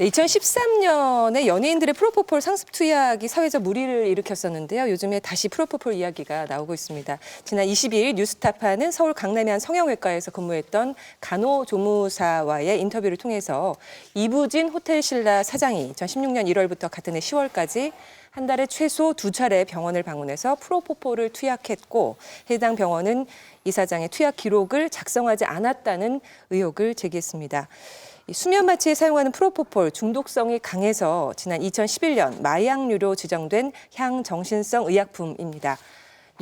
네, 2013년에 연예인들의 프로포폴 상습 투약이 사회적 물의를 일으켰었는데요. 요즘에 다시 프로포폴 이야기가 나오고 있습니다. 지난 22일 뉴스타파는 서울 강남의 한 성형외과에서 근무했던 간호조무사와의 인터뷰를 통해서 이부진 호텔신라 사장이 2016년 1월부터 같은 해 10월까지 한 달에 최소 2차례 병원을 방문해서 프로포폴을 투약했고 해당 병원은 이 사장의 투약 기록을 작성하지 않았다는 의혹을 제기했습니다. 수면 마취에 사용하는 프로포폴 중독성이 강해서 지난 2011년 마약류로 지정된 향정신성 의약품입니다.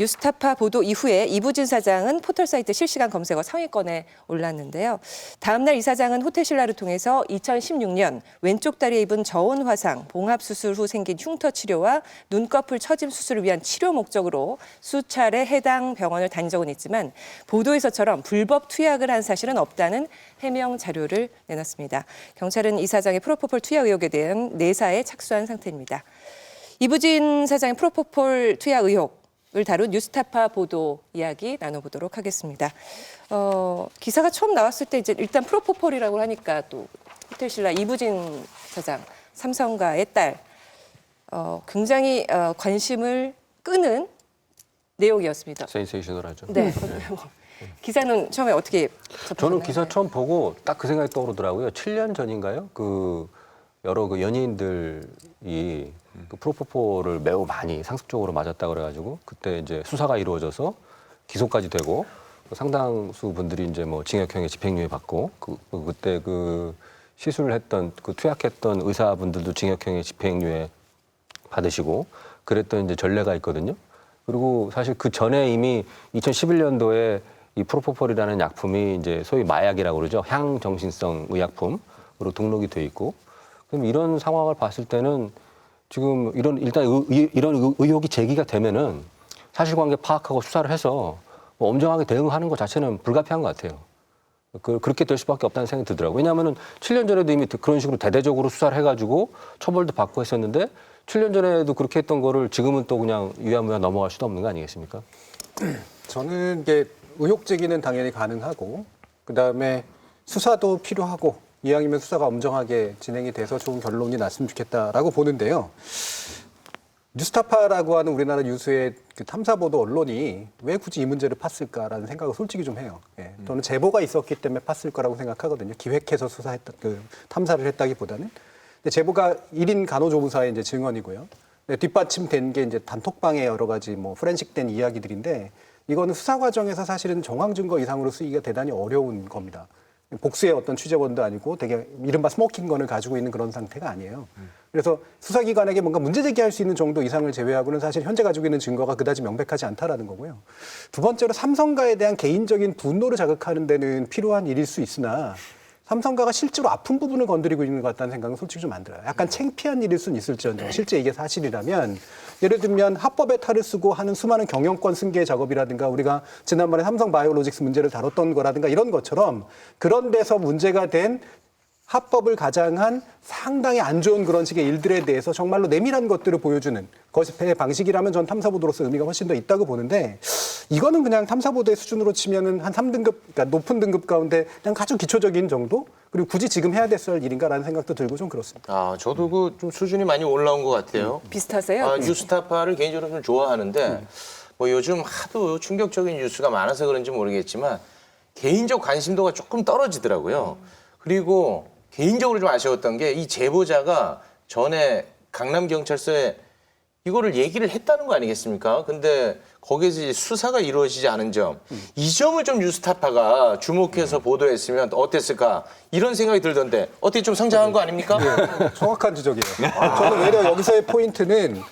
뉴스타파 보도 이후에 이부진 사장은 포털사이트 실시간 검색어 상위권에 올랐는데요. 다음 날 이 사장은 호텔신라를 통해서 2016년 왼쪽 다리에 입은 저온 화상, 봉합 수술 후 생긴 흉터 치료와 눈꺼풀 처짐 수술을 위한 치료 목적으로 수차례 해당 병원을 다닌 적은 있지만 보도에서처럼 불법 투약을 한 사실은 없다는 해명 자료를 내놨습니다. 경찰은 이 사장의 프로포폴 투약 의혹에 대한 내사에 착수한 상태입니다. 이부진 사장의 프로포폴 투약 의혹 을 다룬 뉴스타파 보도 이야기 나눠보도록 하겠습니다. 기사가 처음 나왔을 때 이제 일단 프로포폴이라고 하니까 또 호텔신라 이부진 사장, 삼성가의 딸, 굉장히 관심을 끄는 내용이었습니다. 센세이셔널하죠. 네. 기사는 처음에 어떻게 접하셨나요? 저는 기사 처음 보고 딱 그 생각이 떠오르더라고요. 7년 전인가요? 여러 연예인들이 그 프로포폴을 매우 많이 상습적으로 맞았다 그래가지고 그때 이제 수사가 이루어져서 기소까지 되고 상당수 분들이 이제 뭐 징역형의 집행유예 받고 그때 그 시술을 했던 그 투약했던 의사분들도 징역형의 집행유예 받으시고 그랬던 이제 전례가 있거든요. 그리고 사실 그 전에 이미 2011년도에 이 프로포폴이라는 약품이 이제 소위 마약이라고 그러죠. 향정신성 의약품으로 등록이 돼 있고 그럼 이런 상황을 봤을 때는 지금 이런 의혹이 제기가 되면은 사실관계 파악하고 수사를 해서 뭐 엄정하게 대응하는 것 자체는 불가피한 것 같아요. 그렇게 될 수밖에 없다는 생각이 들더라고요. 왜냐하면은 7년 전에도 이미 그런 식으로 대대적으로 수사를 해가지고 처벌도 받고 했었는데 7년 전에도 그렇게 했던 거를 지금은 또 그냥 유야무야 넘어갈 수도 없는 거 아니겠습니까? 저는 이게 의혹 제기는 당연히 가능하고 그다음에 수사도 필요하고 이왕이면 수사가 엄정하게 진행이 돼서 좋은 결론이 났으면 좋겠다라고 보는데요. 뉴스타파라고 하는 우리나라 유수의 그 탐사보도 언론이 왜 굳이 이 문제를 팠을까라는 생각을 솔직히 좀 해요. 예. 저는 제보가 있었기 때문에 팠을 거라고 생각하거든요. 기획해서 탐사를 했다기보다는. 근데 제보가 1인 간호조무사의 이제 증언이고요. 뒷받침된 게 이제 단톡방에 여러 가지 뭐 포렌식된 이야기들인데 이거는 수사 과정에서 사실은 정황 증거 이상으로 쓰기가 대단히 어려운 겁니다. 복수의 어떤 취재원도 아니고 되게 이른바 스모킹건을 가지고 있는 그런 상태가 아니에요. 그래서 수사기관에게 뭔가 문제 제기할 수 있는 정도 이상을 제외하고는 사실 현재 가지고 있는 증거가 그다지 명백하지 않다라는 거고요. 두 번째로 삼성가에 대한 개인적인 분노를 자극하는 데는 필요한 일일 수 있으나 삼성가가 실제로 아픈 부분을 건드리고 있는 것 같다는 생각은 솔직히 좀 안 들어요. 약간 창피한 일일 수는 있을지언정 실제 이게 사실이라면 예를 들면 합법의 탈을 쓰고 하는 수많은 경영권 승계 작업이라든가 우리가 지난번에 삼성 바이오로직스 문제를 다뤘던 거라든가 이런 것처럼 그런 데서 문제가 된 합법을 가장한 상당히 안 좋은 그런 식의 일들에 대해서 정말로 내밀한 것들을 보여주는 것이 방식이라면 전 탐사보도로서 의미가 훨씬 더 있다고 보는데 이거는 그냥 탐사보도의 수준으로 치면은 한 3등급, 그러니까 높은 등급 가운데 그냥 아주 기초적인 정도? 그리고 굳이 지금 해야 됐을 일인가라는 생각도 들고 좀 그렇습니다. 저도 그 좀 수준이 많이 올라온 것 같아요. 비슷하세요? 뉴스타파를 개인적으로 좀 좋아하는데 뭐 요즘 하도 충격적인 뉴스가 많아서 그런지 모르겠지만 개인적 관심도가 조금 떨어지더라고요. 그리고 개인적으로 좀 아쉬웠던 게 이 제보자가 전에 강남경찰서에 이거를 얘기를 했다는 거 아니겠습니까? 근데 거기에서 이제 수사가 이루어지지 않은 점, 이 점을 좀 뉴스타파가 주목해서 보도했으면 어땠을까? 이런 생각이 들던데 어떻게 좀 성장한 거 아닙니까? 네, 정확한 지적이에요. 저는 오히려 여기서의 포인트는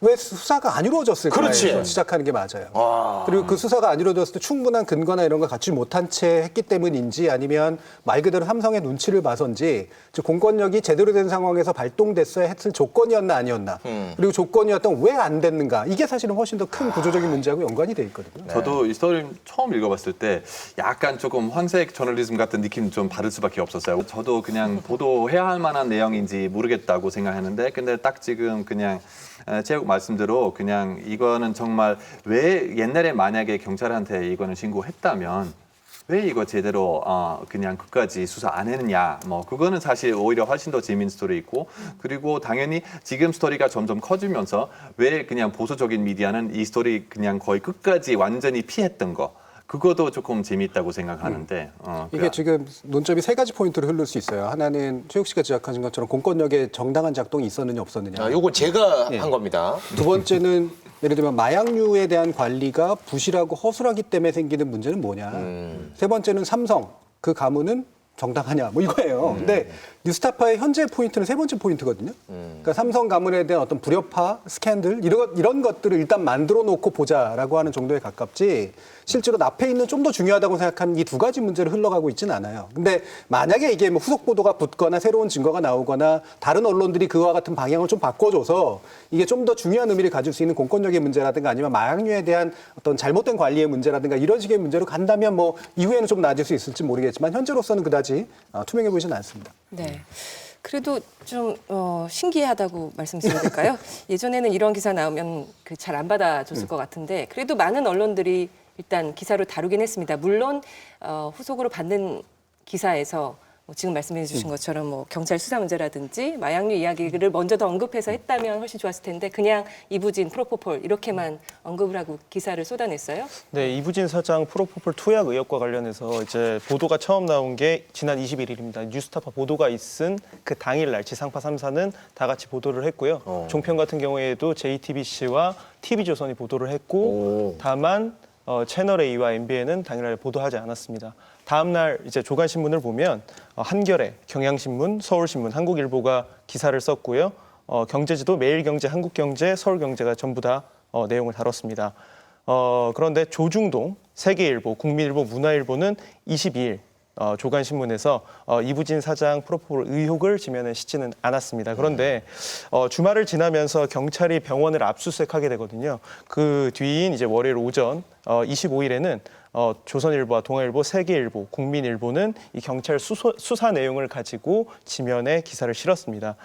왜 수사가 안 이루어졌을까에서 시작하는 게 맞아요. 그리고 그 수사가 안 이루어졌을 때 충분한 근거나 이런 걸 갖추지 못한 채 했기 때문인지 아니면 말 그대로 삼성의 눈치를 봐서인지 즉 공권력이 제대로 된 상황에서 발동됐어야 했을 조건이었나 아니었나 그리고 조건이었던 왜 안 됐는가 이게 사실은 훨씬 더 큰 구조적인 문제하고 연관이 돼 있거든요. 저도 이 스토리를 처음 읽어봤을 때 약간 조금 황색 저널리즘 같은 느낌 좀 받을 수밖에 없었어요. 저도 그냥 보도해야 할 만한 내용인지 모르겠다고 생각했는데 근데 딱 지금 그냥 제 말씀대로 그냥 이거는 정말 왜 옛날에 만약에 경찰한테 이거는 신고했다면 왜 이거 제대로 그냥 끝까지 수사 안 했느냐. 뭐 그거는 사실 오히려 훨씬 더 재밌는 스토리 있고 그리고 당연히 지금 스토리가 점점 커지면서 왜 그냥 보수적인 미디어는 이 스토리 그냥 거의 끝까지 완전히 피했던 거. 그것도 조금 재미있다고 생각하는데 이게 지금 논점이 세 가지 포인트로 흐를 수 있어요. 하나는 최욱 씨가 지적하신 것처럼 공권력의 정당한 작동이 있었느냐 없었느냐. 요거 제가 예. 한 겁니다. 두 번째는 예를 들면 마약류에 대한 관리가 부실하고 허술하기 때문에 생기는 문제는 뭐냐. 세 번째는 삼성, 그 가문은 정당하냐 뭐 이거예요. 근데 뉴스타파의 현재 포인트는 세 번째 포인트거든요. 그러니까 삼성 가문에 대한 어떤 불협화, 스캔들 이런 것들을 일단 만들어 놓고 보자라고 하는 정도에 가깝지 실제로 앞에 있는 좀 더 중요하다고 생각하는 이 두 가지 문제를 흘러가고 있지는 않아요. 근데 만약에 이게 뭐 후속 보도가 붙거나 새로운 증거가 나오거나 다른 언론들이 그와 같은 방향을 좀 바꿔줘서 이게 좀 더 중요한 의미를 가질 수 있는 공권력의 문제라든가 아니면 마약류에 대한 어떤 잘못된 관리의 문제라든가 이런 식의 문제로 간다면 뭐 이후에는 좀 나아질 수 있을지 모르겠지만 현재로서는 그다지 투명해 보이지는 않습니다. 네. 그래도 좀 신기하다고 말씀드려야 될까요? 예전에는 이런 기사 나오면 잘 안 받아줬을 것 같은데 그래도 많은 언론들이 일단 기사로 다루긴 했습니다. 물론 후속으로 받는 기사에서 뭐 지금 말씀해 주신 것처럼 뭐 경찰 수사 문제라든지 마약류 이야기를 먼저 더 언급해서 했다면 훨씬 좋았을 텐데 그냥 이부진, 프로포폴 이렇게만 언급을 하고 기사를 쏟아냈어요. 네, 이부진 사장 프로포폴 투약 의혹과 관련해서 이제 보도가 처음 나온 게 지난 21일입니다. 뉴스타파 보도가 있은 그 당일 날 지상파 3사는 다 같이 보도를 했고요. 종편 같은 경우에도 JTBC와 TV조선이 보도를 했고 다만 채널 A와 MBN은 당일날 보도하지 않았습니다. 다음 날 이제 조간 신문을 보면 한겨레, 경향신문, 서울신문, 한국일보가 기사를 썼고요. 경제지도 매일경제, 한국경제, 서울경제가 전부 다 내용을 다뤘습니다. 그런데 조중동, 세계일보, 국민일보, 문화일보는 22일 조간신문에서 이부진 사장 프로포폴 의혹을 지면에 싣지는 않았습니다. 그런데 주말을 지나면서 경찰이 병원을 압수수색하게 되거든요. 그 뒤인 이제 월요일 오전 25일에는 조선일보와 동아일보, 세계일보, 국민일보는 이 경찰 수사 내용을 가지고 지면에 기사를 실었습니다.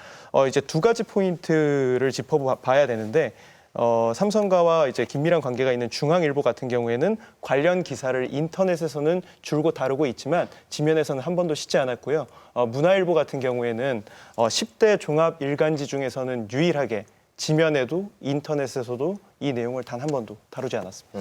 이제 두 가지 포인트를 짚어봐야 되는데 삼성가와 이제 긴밀한 관계가 있는 중앙일보 같은 경우에는 관련 기사를 인터넷에서는 줄곧 다루고 있지만 지면에서는 한 번도 싣지 않았고요. 문화일보 같은 경우에는 10대 종합 일간지 중에서는 유일하게 지면에도 인터넷에서도 이 내용을 단 한 번도 다루지 않았습니다.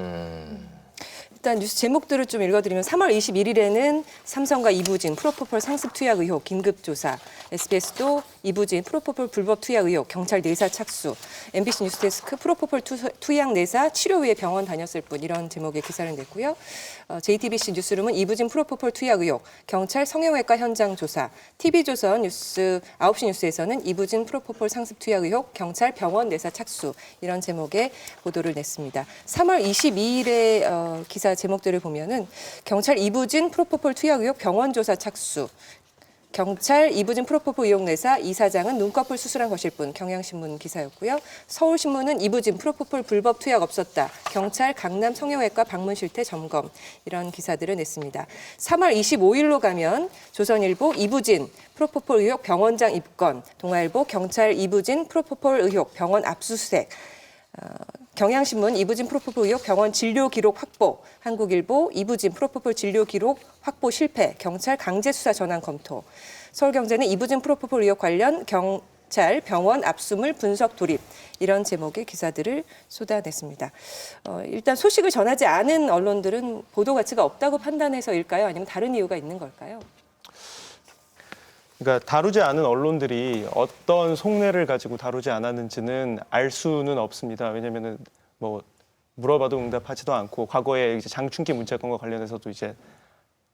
일단 뉴스 제목들을 좀 읽어드리면 3월 21일에는 삼성과 이부진 프로포폴 상습 투약 의혹 긴급 조사, SBS도 이부진 프로포폴 불법 투약 의혹 경찰 내사 착수, MBC 뉴스데스크 프로포폴 투약 내사 치료 후에 병원 다녔을 뿐 이런 제목의 기사를 냈고요. JTBC 뉴스룸은 이부진 프로포폴 투약 의혹 경찰 성형외과 현장 조사, TV조선 뉴스 9시 뉴스에서는 이부진 프로포폴 상습 투약 의혹 경찰 병원 내사 착수 이런 제목의 보도를 냈습니다. 3월 22일에 기사 제목들을 보면은 경찰 이부진 프로포폴 투약 의혹 병원 조사 착수, 경찰 이부진 프로포폴 의혹 내사 이 사장은 눈꺼풀 수술한 것일 뿐 경향신문 기사였고요. 서울신문은 이부진 프로포폴 불법 투약 없었다. 경찰 강남 성형외과 방문 실태 점검 이런 기사들을 냈습니다. 3월 25일로 가면 조선일보 이부진 프로포폴 의혹 병원장 입건, 동아일보 경찰 이부진 프로포폴 의혹 병원 압수수색, 경향신문 이부진 프로포폴 의혹 병원 진료 기록 확보, 한국일보 이부진 프로포폴 진료 기록 확보 실패, 경찰 강제 수사 전환 검토, 서울경제는 이부진 프로포폴 의혹 관련 경찰 병원 압수물 분석 돌입 이런 제목의 기사들을 쏟아냈습니다. 일단 소식을 전하지 않은 언론들은 보도 가치가 없다고 판단해서일까요? 아니면 다른 이유가 있는 걸까요? 그러니까 다루지 않은 언론들이 어떤 속내를 가지고 다루지 않았는지는 알 수는 없습니다. 왜냐하면은 뭐 물어봐도 응답하지도 않고 과거에 이제 장충기 문제건과 관련해서도 이제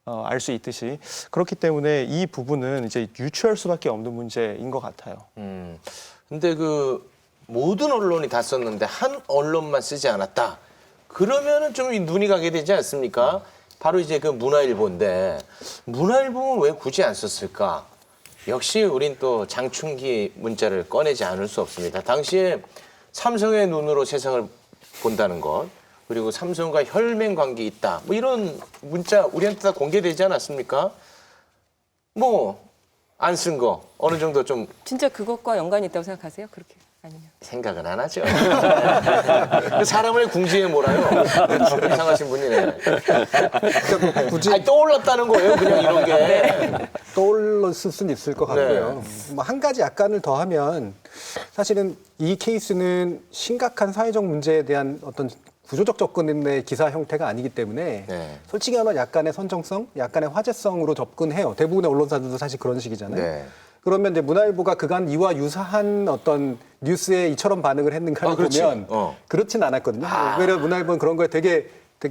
알 수 있듯이 그렇기 때문에 이 부분은 이제 유추할 수밖에 없는 문제인 것 같아요. 근데 그 모든 언론이 다 썼는데 한 언론만 쓰지 않았다. 그러면은 좀 눈이 가게 되지 않습니까? 바로 이제 그 문화일보인데 문화일보는 왜 굳이 안 썼을까? 역시 우린 또 장충기 문자를 꺼내지 않을 수 없습니다. 당시에 삼성의 눈으로 세상을 본다는 것, 그리고 삼성과 혈맹 관계 있다. 뭐 이런 문자 우리한테 다 공개되지 않았습니까? 뭐 안 쓴 거 어느 정도 좀 진짜 그것과 연관이 있다고 생각하세요? 그렇게 아니면? 생각은 안 하죠. 사람을 궁지에 몰아요. 이상하신 분이네. 아니, 떠올랐다는 거예요, 그냥 이런 게. 떠올랐을 수는 있을 것 같고요. 뭐 한 가지 약간을 더하면 사실은 이 케이스는 심각한 사회적 문제에 대한 어떤 구조적 접근의 기사 형태가 아니기 때문에 네. 솔직히 말하면 약간의 선정성, 약간의 화제성으로 접근해요. 대부분의 언론사들도 사실 그런 식이잖아요. 네. 그러면 이제 문화일보가 그간 이와 유사한 어떤 뉴스에 이처럼 반응을 했는가를 그렇지. 보면 그렇진 않았거든요. 오히려 문화일보는 그런 거에 되게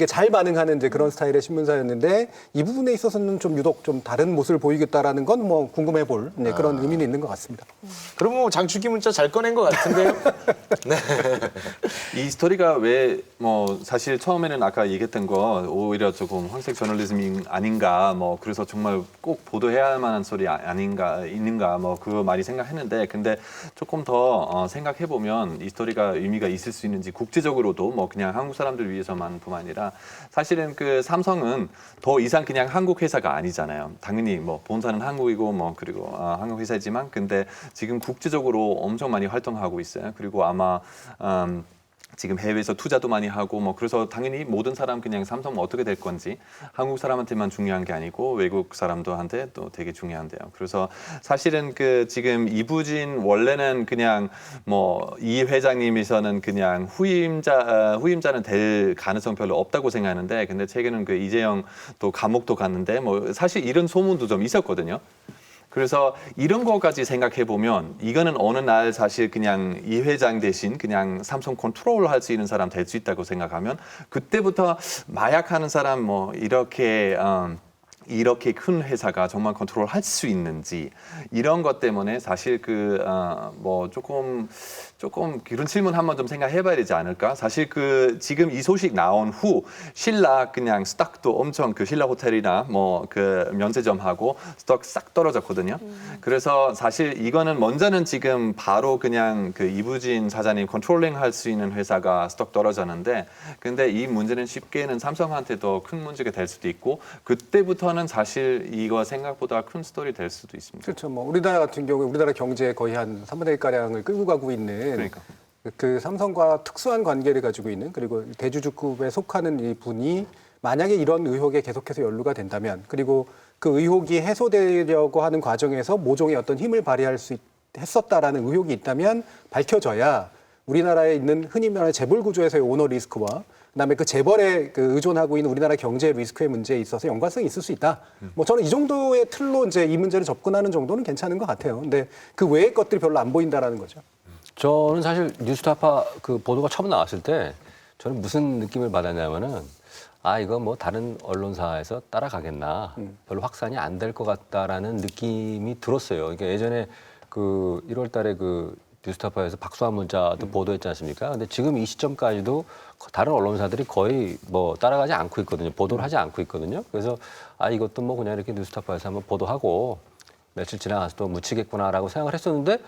잘 반응하는 이제 그런 스타일의 신문사였는데 이 부분에 있어서는 좀 유독 좀 다른 모습을 보이겠다라는 건 뭐 궁금해 볼 그런 의미는 있는 것 같습니다. 그럼 뭐 장축기 문자 잘 꺼낸 것 같은데요? 네. 이 스토리가 왜 뭐 사실 처음에는 아까 얘기했던 거 오히려 조금 황색 저널리즘이 아닌가 뭐 그래서 정말 꼭 보도해야 할 만한 소리 아닌가 있는가 뭐 그거 많이 생각했는데 근데 조금 더 생각해 보면 이 스토리가 의미가 있을 수 있는지 국제적으로도 뭐 그냥 한국 사람들 위해서만뿐만 아니라 사실은 그 삼성은 더 이상 그냥 한국 회사가 아니잖아요. 당연히 뭐 본사는 한국이고 뭐 그리고 한국 회사지만 근데 지금 국제적으로 엄청 많이 활동하고 있어요. 그리고 아마 지금 해외에서 투자도 많이 하고 뭐 그래서 당연히 모든 사람 그냥 삼성 뭐 어떻게 될 건지 한국 사람한테만 중요한 게 아니고 외국 사람들한테 또 되게 중요한데요. 그래서 사실은 그 지금 이부진 원래는 그냥 뭐 이 회장님에서는 그냥 후임자는 될 가능성 별로 없다고 생각하는데 근데 최근에는 그 이재영 또 감옥도 갔는데 뭐 사실 이런 소문도 좀 있었거든요. 그래서 이런 거까지 생각해 보면 이거는 어느 날 사실 그냥 이 회장 대신 그냥 삼성 컨트롤 할 수 있는 사람 될 수 있다고 생각하면 그때부터 마약하는 사람 뭐 이렇게 큰 회사가 정말 컨트롤 할 수 있는지 이런 것 때문에 사실 뭐 조금 이런 질문 한번 좀 생각해봐야 되지 않을까? 사실 지금 이 소식 나온 후 신라 그냥 스탁도 엄청 그 신라 호텔이나 뭐 그 면세점하고 스탁 싹 떨어졌거든요. 그래서 사실 이거는 먼저는 지금 바로 그냥 그 이부진 사장님 컨트롤링 할 수 있는 회사가 스탁 떨어졌는데 근데 이 문제는 쉽게는 삼성한테도 큰 문제가 될 수도 있고 그때부터는 사실 이거 생각보다 큰 스토리 될 수도 있습니다. 그렇죠. 뭐 우리나라 같은 경우에 우리나라 경제의 거의 한 3분의 1 가량을 끌고 가고 있는 그러니까. 그 삼성과 특수한 관계를 가지고 있는 그리고 대주주급에 속하는 이 분이 만약에 이런 의혹에 계속해서 연루가 된다면 그리고 그 의혹이 해소되려고 하는 과정에서 모종의 어떤 힘을 발휘할 수 했었다라는 의혹이 있다면 밝혀져야 우리나라에 있는 흔히 말하는 재벌 구조에서의 오너 리스크와 그다음에 그 재벌에 그 의존하고 있는 우리나라 경제 리스크의 문제에 있어서 연관성이 있을 수 있다. 뭐 저는 이 정도의 틀로 이제 이 문제를 접근하는 정도는 괜찮은 것 같아요. 근데 그 외의 것들이 별로 안 보인다라는 거죠. 저는 사실 뉴스타파 그 보도가 처음 나왔을 때 저는 무슨 느낌을 받았냐면은 이거 뭐 다른 언론사에서 따라가겠나 별로 확산이 안 될 것 같다라는 느낌이 들었어요. 그러니까 예전에 그 1월 달에 그 뉴스타파에서 박수환 문자도 보도했지 않습니까? 근데 지금 이 시점까지도 다른 언론사들이 거의 뭐 따라가지 않고 있거든요. 보도를 하지 않고 있거든요. 그래서 이것도 뭐 그냥 이렇게 뉴스타파에서 한번 보도하고 며칠 지나가서 또 묻히겠구나라고 생각을 했었는데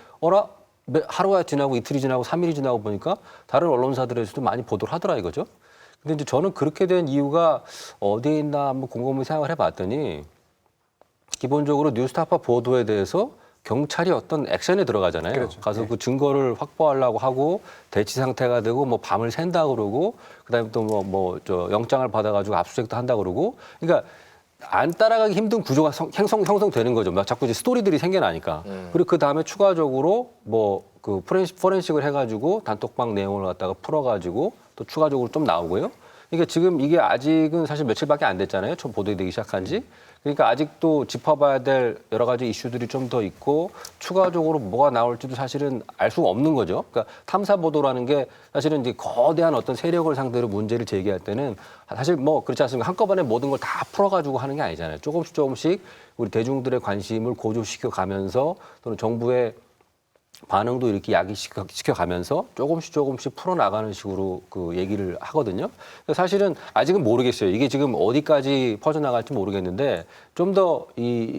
하루가 지나고 이틀이 지나고 3일이 지나고 보니까 다른 언론사들에서도 많이 보도를 하더라 이거죠. 근데 이제 저는 그렇게 된 이유가 어디에 있나 한번 곰곰이 생각을 해봤더니 기본적으로 뉴스타파 보도에 대해서 경찰이 어떤 액션에 들어가잖아요. 그렇죠. 가서 그 증거를 확보하려고 하고 대치 상태가 되고 뭐 밤을 샌다 그러고 그다음에 또 저 영장을 받아가지고 압수수색도 한다 그러고 그러니까 안 따라가기 힘든 구조가 형성되는 거죠. 막 자꾸 이제 스토리들이 생겨나니까. 그리고 그 다음에 추가적으로 뭐 그 포렌식을 해가지고 단톡방 내용을 갖다가 풀어가지고 또 추가적으로 좀 나오고요. 그러니까 지금 이게 아직은 사실 며칠밖에 안 됐잖아요. 처음 보도되기 시작한 지. 그러니까 아직도 짚어봐야 될 여러 가지 이슈들이 좀 더 있고 추가적으로 뭐가 나올지도 사실은 알 수가 없는 거죠. 그러니까 탐사 보도라는 게 사실은 이제 거대한 어떤 세력을 상대로 문제를 제기할 때는 사실 뭐 그렇지 않습니까? 한꺼번에 모든 걸 다 풀어가지고 하는 게 아니잖아요. 조금씩 우리 대중들의 관심을 고조시켜 가면서 또는 정부의 반응도 이렇게 야기시켜가면서 조금씩 풀어나가는 식으로 그 얘기를 하거든요. 사실은 아직은 모르겠어요. 이게 지금 어디까지 퍼져나갈지 모르겠는데 좀 더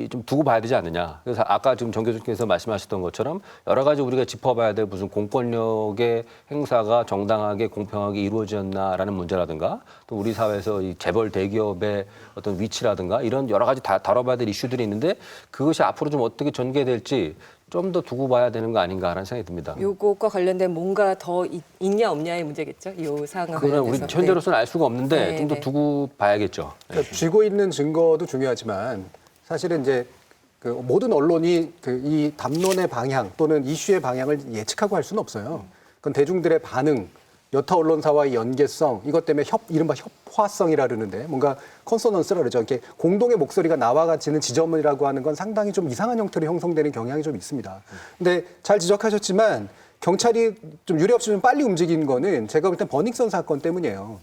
좀 두고 봐야 되지 않느냐. 그래서 아까 지금 정 교수님께서 말씀하셨던 것처럼 여러 가지 우리가 짚어봐야 될 무슨 공권력의 행사가 정당하게 공평하게 이루어졌나라는 문제라든가 또 우리 사회에서 이 재벌 대기업의 어떤 위치라든가 이런 여러 가지 다 다뤄봐야 될 이슈들이 있는데 그것이 앞으로 좀 어떻게 전개될지 좀 더 두고 봐야 되는 거 아닌가라는 생각이 듭니다. 요것과 관련된 뭔가 더 있냐 없냐의 문제겠죠. 요 사항과 그거는 우리 관련돼서. 현재로서는 알 수가 없는데 네, 좀 더 네. 두고 봐야겠죠. 그러니까 쥐고 있는 증거도 중요하지만 사실은 이제 그 모든 언론이 그 이 담론의 방향 또는 이슈의 방향을 예측하고 할 수는 없어요. 그건 대중들의 반응, 여타 언론사와의 연계성, 이것 때문에 이른바 협화성이라 그러는데 뭔가 컨소넌스라 그러죠. 이렇게 공동의 목소리가 나와가지는 지점이라고 하는 건 상당히 좀 이상한 형태로 형성되는 경향이 좀 있습니다. 근데 잘 지적하셨지만 경찰이 좀 유례없이 좀 빨리 움직인 거는 제가 볼 땐 버닝썬 사건 때문이에요.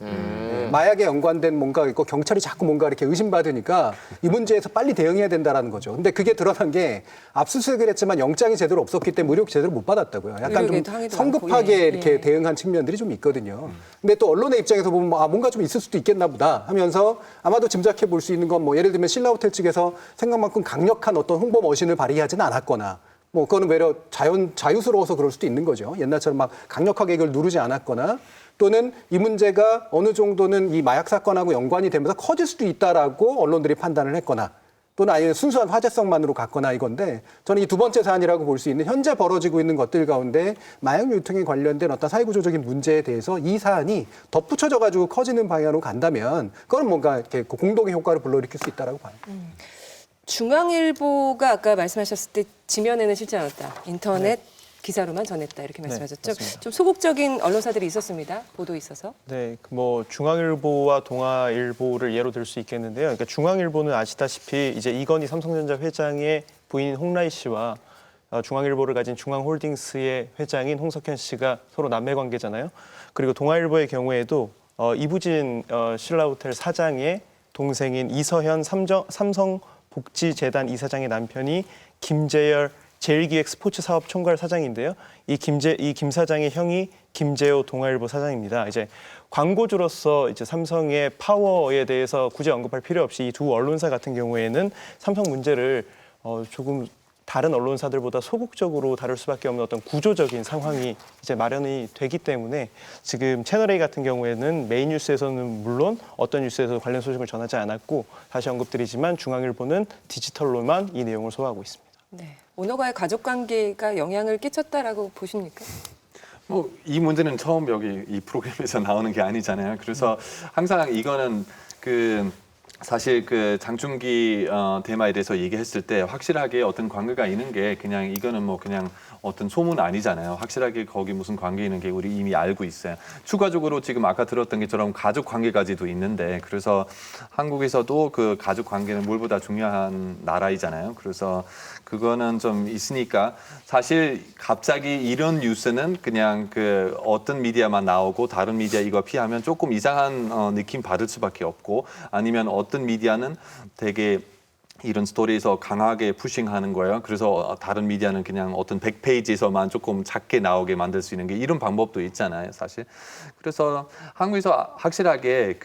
마약에 연관된 뭔가 있고 경찰이 자꾸 뭔가 이렇게 의심받으니까 이 문제에서 빨리 대응해야 된다라는 거죠. 근데 그게 드러난 게 압수수색을 했지만 영장이 제대로 없었기 때문에 의혹 제대로 못 받았다고요. 약간 좀 의혹에도 항의도 성급하게 많고, 예. 이렇게 대응한 측면들이 좀 있거든요. 근데 또 언론의 입장에서 보면 뭔가 좀 있을 수도 있겠나 보다 하면서 아마도 짐작해 볼 수 있는 건 뭐 예를 들면 신라호텔 측에서 생각만큼 강력한 어떤 홍보 머신을 발휘하지는 않았거나 뭐 그거는 외려 자유스러워서 그럴 수도 있는 거죠. 옛날처럼 막 강력하게 이걸 누르지 않았거나 또는 이 문제가 어느 정도는 이 마약 사건하고 연관이 되면서 커질 수도 있다라고 언론들이 판단을 했거나 또는 아예 순수한 화제성만으로 갔거나 이건데 저는 이 두 번째 사안이라고 볼 수 있는 현재 벌어지고 있는 것들 가운데 마약 유통에 관련된 어떤 사회구조적인 문제에 대해서 이 사안이 덧붙여져 가지고 커지는 방향으로 간다면 그건 뭔가 이렇게 공동의 효과를 불러일으킬 수 있다라고 봐요. 중앙일보가 아까 말씀하셨을 때 지면에는 실지 않았다. 인터넷 기사로만 전했다 이렇게 말씀하셨죠. 맞습니다. 좀 소극적인 언론사들이 있었습니다. 보도에 있어서. 네, 뭐 중앙일보와 동아일보를 예로 들 수 있겠는데요. 그러니까 중앙일보는 아시다시피 이제 이건희 삼성전자 회장의 부인 홍라희 씨와 중앙일보를 가진 중앙홀딩스의 회장인 홍석현 씨가 서로 남매 관계잖아요. 그리고 동아일보의 경우에도 이부진 신라호텔 사장의 동생인 이서현 삼성복지재단 이사장의 남편이 김재열 제일기획 스포츠 사업 총괄 사장인데요. 이 김 사장의 형이 김재호 동아일보 사장입니다. 이제 광고주로서 이제 삼성의 파워에 대해서 굳이 언급할 필요 없이 이 두 언론사 같은 경우에는 삼성 문제를 조금 다른 언론사들보다 소극적으로 다룰 수밖에 없는 어떤 구조적인 상황이 이제 마련이 되기 때문에 지금 채널A 같은 경우에는 메인 뉴스에서는 물론 어떤 뉴스에서 관련 소식을 전하지 않았고 다시 언급드리지만 중앙일보는 디지털로만 이 내용을 소화하고 있습니다. 네. 오너가의 가족 관계가 영향을 끼쳤다라고 보십니까? 뭐 이 문제는 처음 여기 이 프로그램에서 나오는 게 아니잖아요. 그래서 항상 이거는 사실 장충기 테마에 대해서 얘기했을 때 확실하게 어떤 관계가 있는 게 그냥 이거는 뭐 그냥 어떤 소문 아니잖아요. 확실하게 거기 무슨 관계 있는 게 우리 이미 알고 있어요. 추가적으로 지금 아까 들었던 것처럼 가족 관계까지도 있는데 그래서 한국에서도 그 가족 관계는 물보다 중요한 나라이잖아요. 그래서 그거는 좀 있으니까 사실 갑자기 이런 뉴스는 그냥 어떤 미디어만 나오고 다른 미디어 이거 피하면 조금 이상한 느낌 받을 수밖에 없고 아니면 어떤 미디어는 되게 이런 스토리에서 강하게 푸싱하는 거예요. 그래서 다른 미디어는 그냥 어떤 100페이지에서만 조금 작게 나오게 만들 수 있는 게 이런 방법도 있잖아요, 사실. 그래서 한국에서 확실하게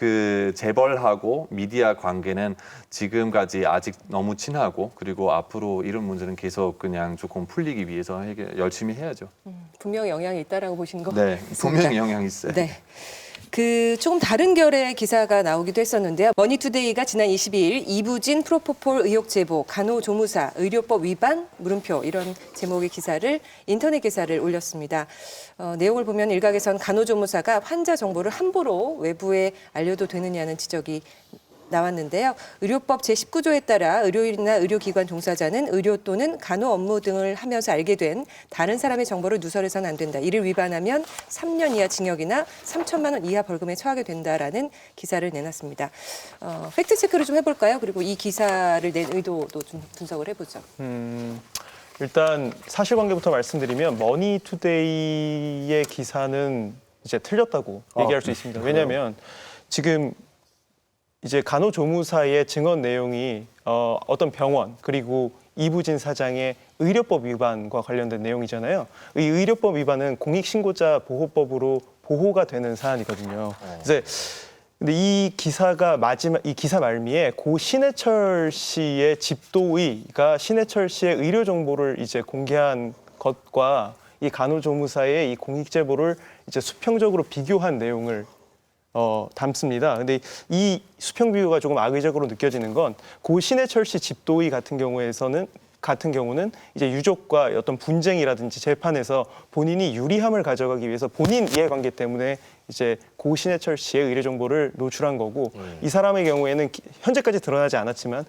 재벌하고 미디어 관계는 지금까지 아직 너무 친하고 그리고 앞으로 이런 문제는 계속 그냥 조금 풀리기 위해서 열심히 해야죠. 분명히 영향이 있다라고 보시는 거 네, 분명히 영향이 있어요. 네. 조금 다른 결의 기사가 나오기도 했었는데요. 머니투데이가 지난 22일 이부진 프로포폴 의혹 제보, 간호조무사, 의료법 위반, 물음표 이런 제목의 기사를 인터넷 기사를 올렸습니다. 내용을 보면 일각에선 간호조무사가 환자 정보를 함부로 외부에 알려도 되느냐는 지적이 나왔는데요. 의료법 제19조에 따라 의료인이나 의료기관 종사자는 의료 또는 간호 업무 등을 하면서 알게 된 다른 사람의 정보를 누설해서는 안 된다. 이를 위반하면 3년 이하 징역이나 3천만 원 이하 벌금에 처하게 된다라는 기사를 내놨습니다. 팩트 체크를 좀 해볼까요? 그리고 이 기사를 낸 의도도 좀 분석을 해보죠. 일단 사실관계부터 말씀드리면 머니투데이의 기사는 이제 틀렸다고 얘기할 수 있습니다. 왜냐하면 지금 이제 간호조무사의 증언 내용이 어떤 병원 그리고 이부진 사장의 의료법 위반과 관련된 내용이잖아요. 이 의료법 위반은 공익신고자 보호법으로 보호가 되는 사안이거든요. 근데 이 기사가 이 기사 말미에 고 신해철 씨의 집도의가 신해철 씨의 의료 정보를 이제 공개한 것과 이 간호조무사의 이 공익 제보를 이제 수평적으로 비교한 내용을 담습니다. 근데 이 수평 비교가 조금 악의적으로 느껴지는 건 고 신해철 씨 집도의 같은 경우는 이제 유족과 어떤 분쟁이라든지 재판에서 본인이 유리함을 가져가기 위해서 본인 이해관계 때문에 이제 고 신해철 씨의 의료 정보를 노출한 거고 이 사람의 경우에는 현재까지 드러나지 않았지만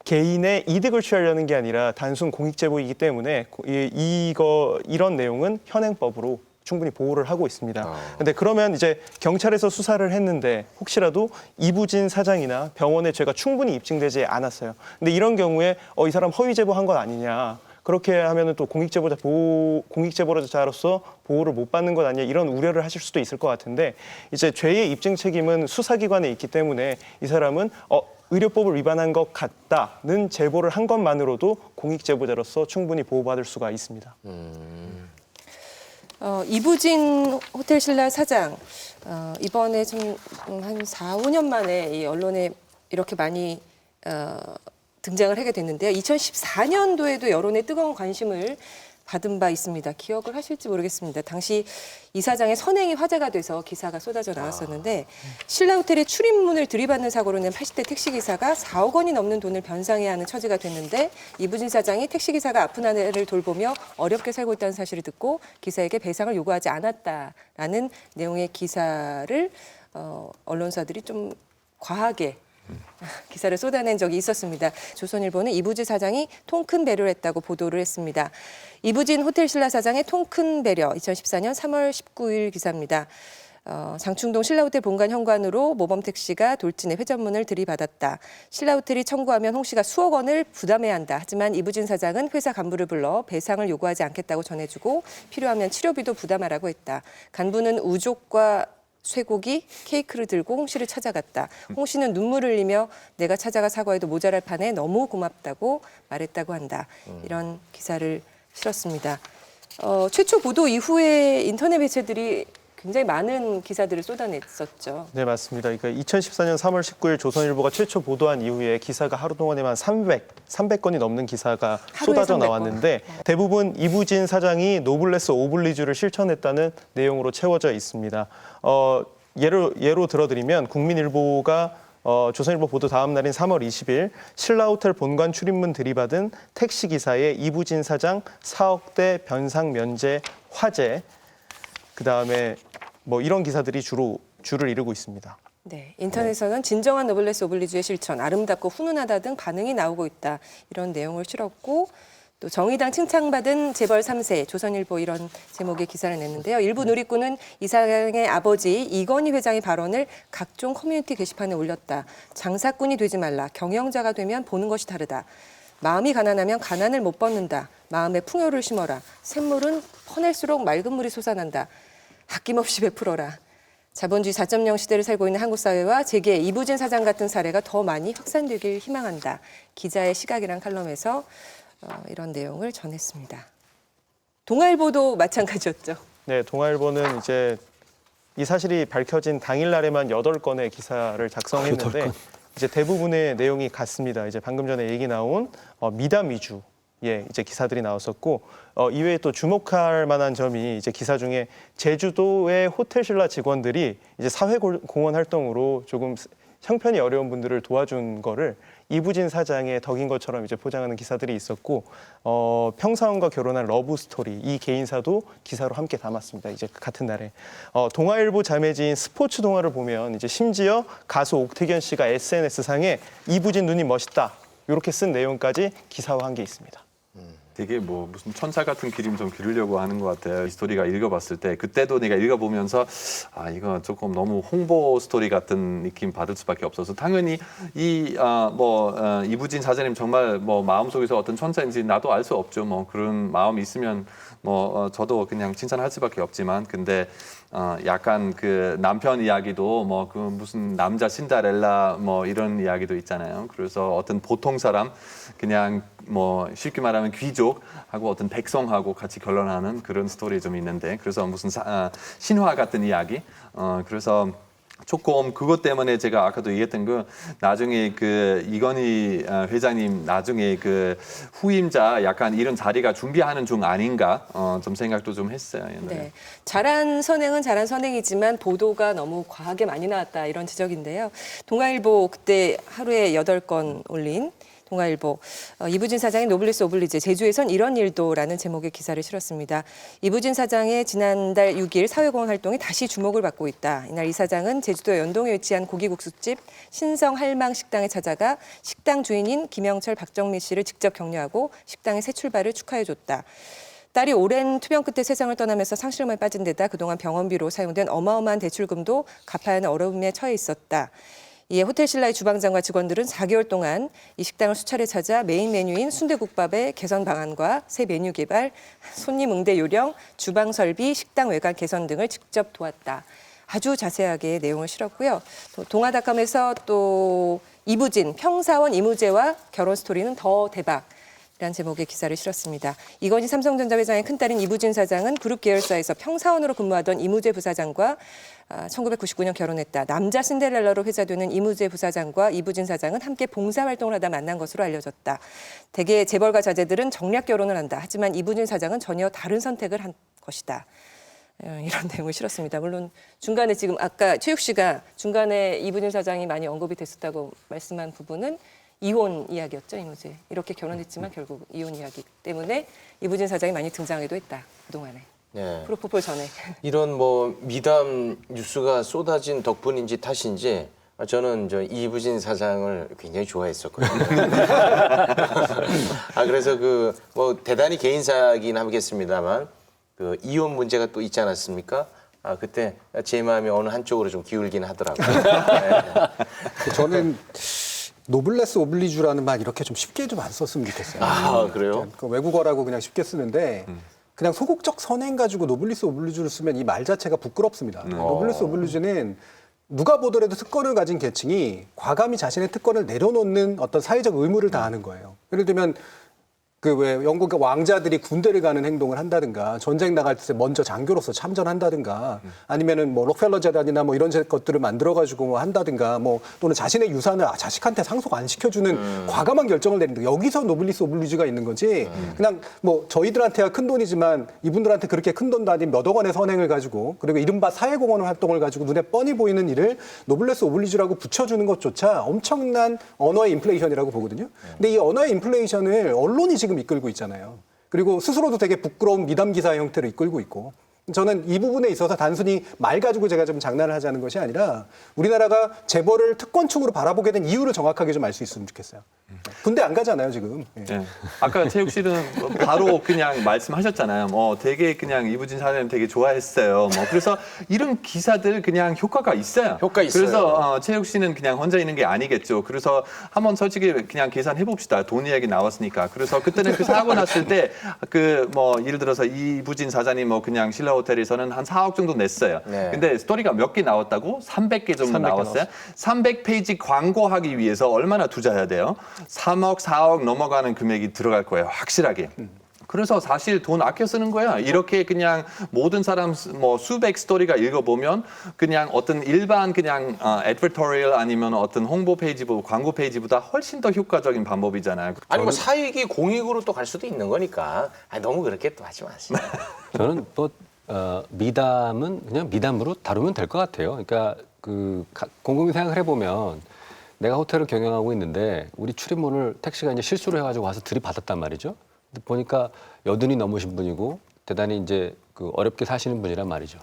개인의 이득을 취하려는 게 아니라 단순 공익 제보이기 때문에 이런 내용은 현행법으로 충분히 보호를 하고 있습니다. 근데 그러면 이제 경찰에서 수사를 했는데 혹시라도 이부진 사장이나 병원의 죄가 충분히 입증되지 않았어요. 근데 이런 경우에 이 사람 허위 제보한 것 아니냐. 그렇게 하면은 또 공익제보자로서 보호를 못 받는 것 아니냐 이런 우려를 하실 수도 있을 것 같은데 이제 죄의 입증 책임은 수사기관에 있기 때문에 이 사람은 의료법을 위반한 것 같다는 제보를 한 것만으로도 공익제보자로서 충분히 보호받을 수가 있습니다. 이부진 호텔 신라 사장 이번에 좀 한 4, 5년 만에 이 언론에 이렇게 많이 등장을 하게 됐는데요. 2014년도에도 여론의 뜨거운 관심을 받은 바 있습니다. 기억을 하실지 모르겠습니다. 당시 이 사장의 선행이 화제가 돼서 기사가 쏟아져 나왔었는데 신라호텔의 출입문을 들이받는 사고로 낸 80대 택시기사가 4억 원이 넘는 돈을 변상해야 하는 처지가 됐는데 이부진 사장이 택시기사가 아픈 아내를 돌보며 어렵게 살고 있다는 사실을 듣고 기사에게 배상을 요구하지 않았다라는 내용의 기사를 언론사들이 좀 과하게 기사를 쏟아낸 적이 있었습니다. 조선일보는 이부진 사장이 통큰 배려를 했다고 보도를 했습니다. 이부진 호텔 신라 사장의 통큰 배려 2014년 3월 19일 기사입니다. 장충동 신라호텔 본관 현관으로 모범택시가 돌진해 회전문을 들이받았다. 신라호텔이 청구하면 홍 씨가 수억 원을 부담해야 한다. 하지만 이부진 사장은 회사 간부를 불러 배상을 요구하지 않겠다고 전해주고 필요하면 치료비도 부담하라고 했다. 간부는 우족과 쇠고기, 케이크를 들고 홍 씨를 찾아갔다. 홍 씨는 눈물을 흘리며 내가 찾아가 사과해도 모자랄 판에 너무 고맙다고 말했다고 한다. 이런 기사를 실었습니다. 최초 보도 이후에 인터넷 매체들이 굉장히 많은 기사들을 쏟아냈었죠. 네, 맞습니다. 그러니까 2014년 3월 19일 조선일보가 최초 보도한 이후에 기사가 하루 동안에만 300건이 넘는 기사가 쏟아져 300건. 나왔는데 대부분 이부진 사장이 노블레스 오블리주를 실천했다는 내용으로 채워져 있습니다. 예로 들어드리면 국민일보가 조선일보 보도 다음 날인 3월 20일 신라호텔 본관 출입문 들이받은 택시기사의 이부진 사장 4억대 변상 면제 화제 그다음에 뭐 이런 기사들이 줄을 이루고 있습니다. 네, 인터넷에서는 진정한 노블레스 오블리주의 실천, 아름답고 훈훈하다 등 반응이 나오고 있다. 이런 내용을 실었고 또 정의당 칭찬받은 재벌 3세, 조선일보 이런 제목의 기사를 냈는데요. 일부 누리꾼은 이 사장의 아버지 이건희 회장의 발언을 각종 커뮤니티 게시판에 올렸다. 장사꾼이 되지 말라. 경영자가 되면 보는 것이 다르다. 마음이 가난하면 가난을 못 벗는다. 마음에 풍요를 심어라. 샘물은 퍼낼수록 맑은 물이 솟아난다. 아낌없이 베풀어라. 자본주의 4.0 시대를 살고 있는 한국 사회와 재계 이부진 사장 같은 사례가 더 많이 확산되길 희망한다. 기자의 시각이란 칼럼에서 이런 내용을 전했습니다. 동아일보도 마찬가지였죠. 네, 동아일보는 이제 이 사실이 밝혀진 당일날에만 8건의 기사를 작성했는데 이제 대부분의 내용이 같습니다. 이제 방금 전에 얘기 나온 미담 위주 이제 기사들이 나왔었고 이외에 또 주목할 만한 점이 이제 기사 중에 제주도의 호텔 신라 직원들이 이제 사회공헌 활동으로 조금 형편이 어려운 분들을 도와준 거를 이부진 사장의 덕인 것처럼 이제 포장하는 기사들이 있었고 평사원과 결혼한 러브 스토리 이 개인사도 기사로 함께 담았습니다. 이제 같은 날에 동아일보 자매지인 스포츠 동아를 보면 이제 심지어 가수 옥태견 씨가 SNS 상에 이부진 누님 멋있다 이렇게 쓴 내용까지 기사화한 게 있습니다. 되게 뭐 무슨 천사 같은 그림 좀 그리려고 하는 것 같아요. 이 스토리가 읽어봤을 때 그때도 내가 읽어보면서 이거 조금 너무 홍보 스토리 같은 느낌 받을 수밖에 없어서 당연히 이부진 사장님 정말 뭐 마음속에서 어떤 천사인지 나도 알 수 없죠. 뭐 그런 마음이 있으면 저도 그냥 칭찬할 수밖에 없지만 근데 약간 그 남편 이야기도 뭐 그 무슨 남자 신데렐라 뭐 이런 이야기도 있잖아요. 그래서 어떤 보통 사람 그냥 뭐 쉽게 말하면 귀족하고 어떤 백성하고 같이 결혼하는 그런 스토리 좀 있는데 그래서 무슨 신화 같은 이야기. 그래서 조금 그것 때문에 제가 아까도 얘기했던 거 나중에 그 이건희 회장님 나중에 그 후임자 약간 이런 자리가 준비하는 중 아닌가 좀 생각도 좀 했어요. 옛날에. 네. 잘한 선행은 잘한 선행이지만 보도가 너무 과하게 많이 나왔다 이런 지적인데요. 동아일보 그때 하루에 8건 올린 동아일보 이부진 사장의 노블리스 오블리제 제주에선 이런 일도라는 제목의 기사를 실었습니다. 이부진 사장의 지난달 6일 사회공헌 활동이 다시 주목을 받고 있다. 이날 이 사장은 제주도 연동에 위치한 고기국수집 신성 할망 식당에 찾아가 식당 주인인 김영철 박정미 씨를 직접 격려하고 식당의 새 출발을 축하해줬다. 딸이 오랜 투병 끝에 세상을 떠나면서 상실감에 빠진 데다 그동안 병원비로 사용된 어마어마한 대출금도 갚아야 하는 어려움에 처해 있었다. 이에 호텔 신라의 주방장과 직원들은 4개월 동안 이 식당을 수차례 찾아 메인 메뉴인 순대국밥의 개선 방안과 새 메뉴 개발, 손님 응대 요령, 주방 설비, 식당 외관 개선 등을 직접 도왔다. 아주 자세하게 내용을 실었고요. 또 동아닷컴에서 또 이부진, 평사원 이무재와 결혼 스토리는 더 대박. 이란 제목의 기사를 실었습니다. 이건희 삼성전자 회장의 큰딸인 이부진 사장은 그룹 계열사에서 평사원으로 근무하던 이무재 부사장과 1999년 결혼했다. 남자 신데렐라로 회자되는 이무재 부사장과 이부진 사장은 함께 봉사활동을 하다 만난 것으로 알려졌다. 대개 재벌가 자제들은 정략 결혼을 한다. 하지만 이부진 사장은 전혀 다른 선택을 한 것이다. 이런 내용을 실었습니다. 물론 중간에 지금 아까 최욱 씨가 중간에 이부진 사장이 많이 언급이 됐었다고 말씀한 부분은 이혼 이야기였죠, 이무재. 이렇게 결혼했지만 결국 이혼 이야기 때문에 이부진 사장이 많이 등장하기도 했다, 그동안에. 네. 프로포폴 전에. 이런 뭐 미담 뉴스가 쏟아진 덕분인지 탓인지 저는 이부진 사장을 굉장히 좋아했었거든요. 그래서 그 뭐 대단히 개인사긴 하겠습니다만 그 이혼 문제가 또 있지 않았습니까? 그때 제 마음이 어느 한쪽으로 좀 기울긴 하더라고요. 네. 저는 노블레스 오블리주라는 말 이렇게 좀 쉽게 좀 안 썼으면 좋겠어요. 그래요? 그 외국어라고 그냥 쉽게 쓰는데 그냥 소극적 선행 가지고 노블리스 오블리주를 쓰면 이 말 자체가 부끄럽습니다. 노블리스 오블리주는 누가 보더라도 특권을 가진 계층이 과감히 자신의 특권을 내려놓는 어떤 사회적 의무를 다하는 거예요. 예를 들면 그 왜 영국 왕자들이 군대를 가는 행동을 한다든가 전쟁 나갈 때 먼저 장교로서 참전한다든가 아니면은 뭐 록펠러 재단이나 뭐 이런 것들을 만들어 가지고 뭐 한다든가 뭐 또는 자신의 유산을 자식한테 상속 안 시켜주는 과감한 결정을 내린다. 여기서 노블리스 오블리주가 있는 거지. 그냥 뭐 저희들한테야 큰 돈이지만 이분들한테 그렇게 큰 돈도 아닌 몇억 원의 선행을 가지고 그리고 이른바 사회공헌 활동을 가지고 눈에 뻔히 보이는 일을 노블레스 오블리주라고 붙여주는 것조차 엄청난 언어의 인플레이션이라고 보거든요. 근데 이 언어의 인플레이션을 언론이 지금 이끌고 있잖아요. 그리고 스스로도 되게 부끄러운 미담 기사의 형태로 이끌고 있고 저는 이 부분에 있어서 단순히 말 가지고 제가 좀 장난을 하자는 것이 아니라 우리나라가 재벌을 특권층으로 바라보게 된 이유를 정확하게 좀 알 수 있으면 좋겠어요. 군대 안 가잖아요, 지금. 예. 네. 아까 최욱 씨는 바로 그냥 말씀하셨잖아요. 되게 그냥 이부진 사장님 되게 좋아했어요. 그래서 이런 기사들 그냥 효과가 있어요. 효과 있어요. 그래서 최욱 씨는 그냥 혼자 있는 게 아니겠죠. 그래서 한번 솔직히 그냥 계산해 봅시다. 돈 이야기 나왔으니까. 그래서 그때는 그 사고 났을 때 예를 들어서 이부진 사장님 그냥 신라 호텔에서는 한 4억 정도 냈어요. 네. 근데 스토리가 몇 개 나왔다고? 300개 정도 300개 나왔어요. 300페이지 광고하기 위해서 얼마나 투자해야 돼요? 3억, 4억 넘어가는 금액이 들어갈 거예요. 확실하게. 그래서 사실 돈 아껴 쓰는 거야. 이렇게 그냥 모든 사람 수백 스토리가 읽어보면 그냥 어떤 일반 그냥 애드버토리얼 아니면 어떤 홍보 페이지보다 광고 페이지보다 훨씬 더 효과적인 방법이잖아요. 아니 뭐 사익이 공익으로 또 갈 수도 있는 거니까 너무 그렇게 또 하지 마세요. 저는 미담은 그냥 미담으로 다루면 될 것 같아요. 그러니까 곰곰이 생각을 해보면 내가 호텔을 경영하고 있는데 우리 출입문을 택시가 이제 실수로 해가지고 와서 들이받았단 말이죠. 근데 보니까 여든이 넘으신 분이고 대단히 이제 어렵게 사시는 분이란 말이죠.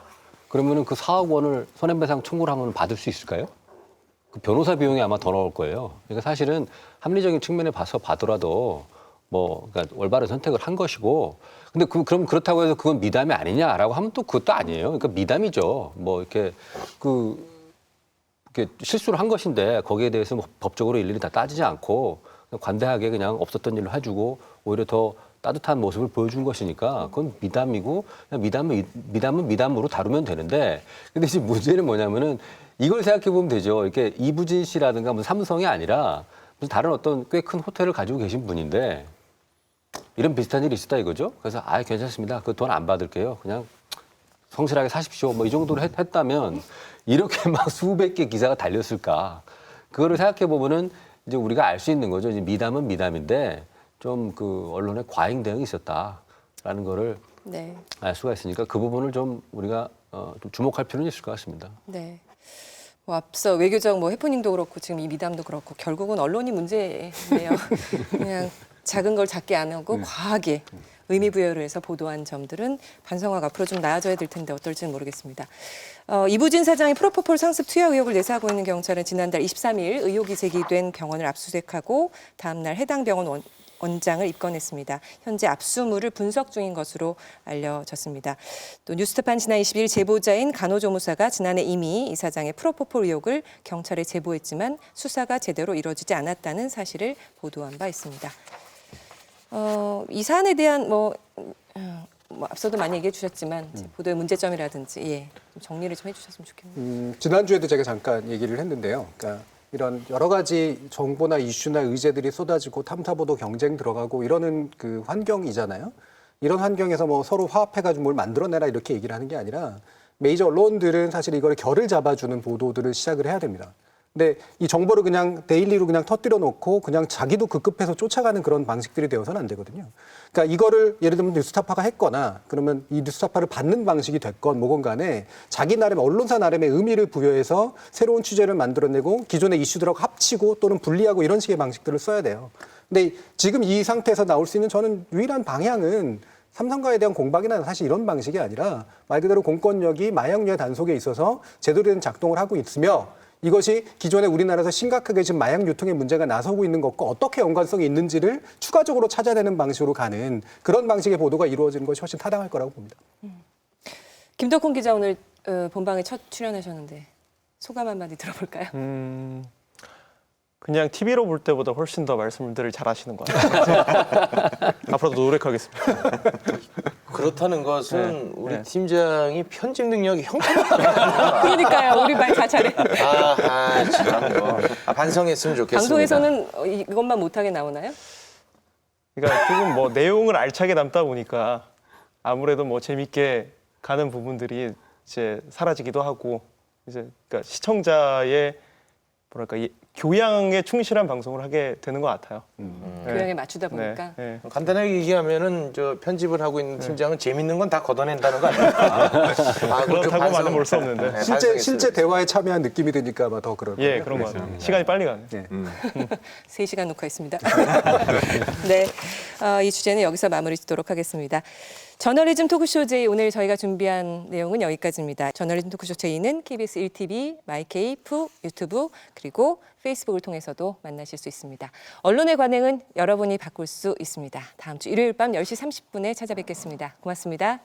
그러면은 그 4억 원을 손해배상 청구를 하면 받을 수 있을까요? 그 변호사 비용이 아마 더 나올 거예요. 그러니까 사실은 합리적인 측면에 봐서 봐더라도 그러니까 올바른 선택을 한 것이고, 근데 그럼 그렇다고 해서 그건 미담이 아니냐라고 하면 또 그것도 아니에요. 그러니까 미담이죠. 이렇게 실수를 한 것인데 거기에 대해서 법적으로 일일이 다 따지지 않고 그냥 관대하게 그냥 없었던 일로 해주고 오히려 더 따뜻한 모습을 보여준 것이니까 그건 미담이고 그냥 미담은 미담으로 다루면 되는데 근데 지금 문제는 뭐냐면은 이걸 생각해 보면 되죠. 이렇게 이부진 씨라든가 무슨 삼성이 아니라 무슨 다른 어떤 꽤 큰 호텔을 가지고 계신 분인데 이런 비슷한 일이 있었다 이거죠. 그래서 괜찮습니다. 그 돈 안 받을게요. 그냥 성실하게 사십시오. 뭐 이 정도로 했다면 이렇게 막 수백 개 기사가 달렸을까? 그거를 생각해 보면은 이제 우리가 알 수 있는 거죠. 이제 미담은 미담인데 좀 그 언론의 과잉 대응이 있었다라는 거를 네. 알 수가 있으니까 그 부분을 좀 우리가 좀 주목할 필요는 있을 것 같습니다. 네. 뭐 앞서 외교적 뭐 해프닝도 그렇고 지금 이 미담도 그렇고 결국은 언론이 문제네요. 그냥 작은 걸 작게 안 하고 과하게 의미 부여를 해서 보도한 점들은 반성하고 앞으로 좀 나아져야 될 텐데 어떨지는 모르겠습니다. 이부진 사장이 프로포폴 상습 투여 의혹을 내세하고 있는 경찰은 지난달 23일 의혹이 제기된 병원을 압수수색하고 다음 날 해당 병원 원장을 입건했습니다. 현재 압수물을 분석 중인 것으로 알려졌습니다. 또 뉴스타파는 지난 20일 제보자인 간호조무사가 지난해 이미 이 사장의 프로포폴 의혹을 경찰에 제보했지만 수사가 제대로 이루어지지 않았다는 사실을 보도한 바 있습니다. 이 사안에 대한 뭐 앞서도 많이 얘기해 주셨지만 보도의 문제점이라든지 좀 정리를 좀 해주셨으면 좋겠네요. 지난주에도 제가 잠깐 얘기를 했는데요. 그러니까 이런 여러 가지 정보나 이슈나 의제들이 쏟아지고 탐사보도 경쟁 들어가고 이러는 그 환경이잖아요. 이런 환경에서 뭐 서로 화합해가지고 뭘 만들어내라 이렇게 얘기를 하는 게 아니라 메이저 언론들은 사실 이걸 결을 잡아주는 보도들을 시작을 해야 됩니다. 근데 이 정보를 그냥 데일리로 그냥 터뜨려 놓고 그냥 자기도 급급해서 쫓아가는 그런 방식들이 되어서는 안 되거든요. 그러니까 이거를 예를 들면 뉴스타파가 했거나 그러면 이 뉴스타파를 받는 방식이 됐건 뭐건 간에 자기 나름의 언론사 나름의 의미를 부여해서 새로운 취재를 만들어내고 기존의 이슈들하고 합치고 또는 분리하고 이런 식의 방식들을 써야 돼요. 근데 지금 이 상태에서 나올 수 있는 저는 유일한 방향은 삼성과에 대한 공방이나 사실 이런 방식이 아니라 말 그대로 공권력이 마약류의 단속에 있어서 제대로 된 작동을 하고 있으며 이것이 기존에 우리나라에서 심각하게 지금 마약 유통의 문제가 나서고 있는 것과 어떻게 연관성이 있는지를 추가적으로 찾아내는 방식으로 가는 그런 방식의 보도가 이루어지는 것이 훨씬 타당할 거라고 봅니다. 김덕훈 기자 오늘 본방에 첫 출연하셨는데 소감 한마디 들어볼까요? 그냥 TV로 볼 때보다 훨씬 더 말씀들을 잘하시는 것 같아요. 앞으로도 노력하겠습니다. 그렇다는 것은 우리 네. 팀장이 편집 능력이 형편없다. 그러니까요. 우리 말 다 잘해. 참 반성했으면 좋겠습니다. 방송에서는 이것만 못하게 나오나요? 그러니까 조금 뭐 내용을 알차게 담다 보니까 아무래도 뭐 재밌게 가는 부분들이 이제 사라지기도 하고 이제 그러니까 시청자의 뭐랄까 교양에 충실한 방송을 하게 되는 것 같아요. 교양에 맞추다 보니까. 네. 간단하게 얘기하면은 저 편집을 하고 있는 팀장은 재밌는 건 다 걷어낸다는 거 아닙니까? 그렇다고 말은 볼 수 없는데. 실제 대화에 참여한 느낌이 드니까 아마 더 그럴 거예요. 그런 것 같아요. 시간이 빨리 가네. 네. 3시간 녹화했습니다. 네, 이 주제는 여기서 마무리 짓도록 하겠습니다. 저널리즘 토크쇼 제이 오늘 저희가 준비한 내용은 여기까지입니다. 저널리즘 토크쇼 제이는 KBS 1TV, 마이케이, 푸, 유튜브 그리고 페이스북을 통해서도 만나실 수 있습니다. 언론의 관행은 여러분이 바꿀 수 있습니다. 다음 주 일요일 밤 10시 30분에 찾아뵙겠습니다. 고맙습니다.